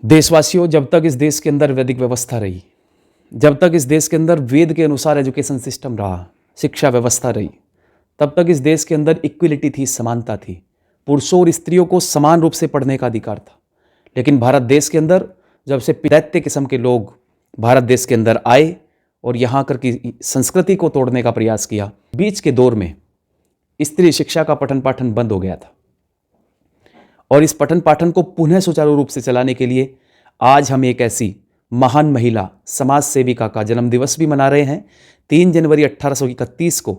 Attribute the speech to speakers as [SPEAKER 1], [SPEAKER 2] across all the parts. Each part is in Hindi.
[SPEAKER 1] देशवासियों, जब तक इस देश के अंदर वैदिक व्यवस्था रही, जब तक इस देश के अंदर वेद के अनुसार एजुकेशन सिस्टम रहा, शिक्षा व्यवस्था रही, तब तक इस देश के अंदर इक्विलिटी थी, समानता थी। पुरुषों और स्त्रियों को समान रूप से पढ़ने का अधिकार था। लेकिन भारत देश के अंदर जब से दैत्य किस्म के लोग भारत देश के अंदर आए और यहाँ कर की संस्कृति को तोड़ने का प्रयास किया, बीच के दौर में स्त्री शिक्षा का पठन पाठन बंद हो गया था। और इस पठन पाठन को पुनः सुचारू रूप से चलाने के लिए आज हम एक ऐसी महान महिला समाज सेविका का जन्मदिवस भी मना रहे हैं। 3 जनवरी 1831 को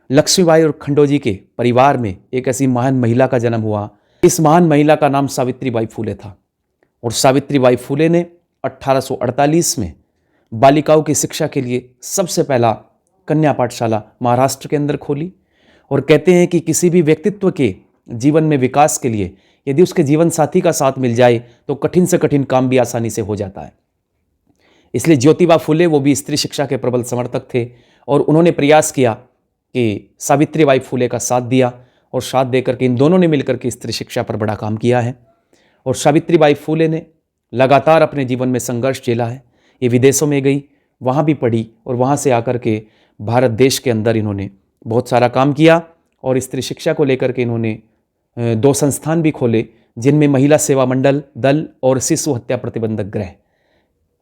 [SPEAKER 1] लक्ष्मीबाई और खंडोजी के परिवार में एक ऐसी महान महिला का जन्म हुआ। इस महान महिला का नाम सावित्रीबाई फुले था और सावित्रीबाई फुले ने 1848 में बालिकाओं की शिक्षा के लिए सबसे पहला कन्या पाठशाला महाराष्ट्र के अंदर खोली। और कहते हैं कि किसी भी व्यक्तित्व के जीवन में विकास के लिए यदि उसके जीवन साथी का साथ मिल जाए तो कठिन से कठिन काम भी आसानी से हो जाता है। इसलिए ज्योतिबा फुले वो भी स्त्री शिक्षा के प्रबल समर्थक थे और उन्होंने प्रयास किया कि सावित्रीबाई फुले का साथ दिया और साथ देकर के इन दोनों ने मिलकर के स्त्री शिक्षा पर बड़ा काम किया है। और सावित्रीबाई फुले ने लगातार अपने जीवन में संघर्ष झेला है। ये विदेशों में गई, वहाँ भी पढ़ी और वहाँ से आकर के भारत देश के अंदर इन्होंने बहुत सारा काम किया और स्त्री शिक्षा को लेकर के इन्होंने 2 संस्थान भी खोले, जिनमें महिला सेवा मंडल दल और शिशु हत्या प्रतिबंधक गृह।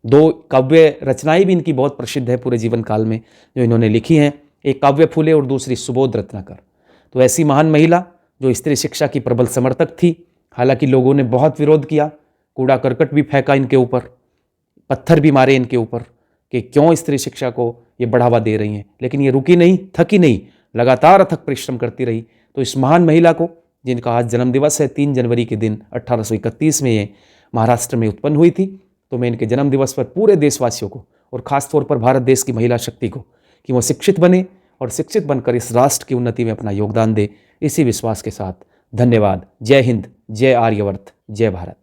[SPEAKER 1] 2 काव्य रचनाएं भी इनकी बहुत प्रसिद्ध है पूरे जीवन काल में जो इन्होंने लिखी हैं, एक काव्य फुले और दूसरी सुबोध रत्नाकर। तो ऐसी महान महिला जो स्त्री शिक्षा की प्रबल समर्थक थी। हालांकि लोगों ने बहुत विरोध किया, कूड़ा करकट भी फेंका इनके ऊपर, पत्थर भी मारे इनके ऊपर कि क्यों स्त्री शिक्षा को ये बढ़ावा दे रही हैं, लेकिन ये रुकी नहीं, थकी नहीं, लगातार अथक परिश्रम करती रही। तो इस महान महिला को, जिनका आज जन्मदिवस है 3 जनवरी के दिन 1831 में ये महाराष्ट्र में उत्पन्न हुई थी, तो मैं इनके जन्मदिवस पर पूरे देशवासियों को और खासतौर पर भारत देश की महिला शक्ति को कि वो शिक्षित बने और शिक्षित बनकर इस राष्ट्र की उन्नति में अपना योगदान दे, इसी विश्वास के साथ धन्यवाद। जय हिंद, जय आर्यवर्त, जय भारत।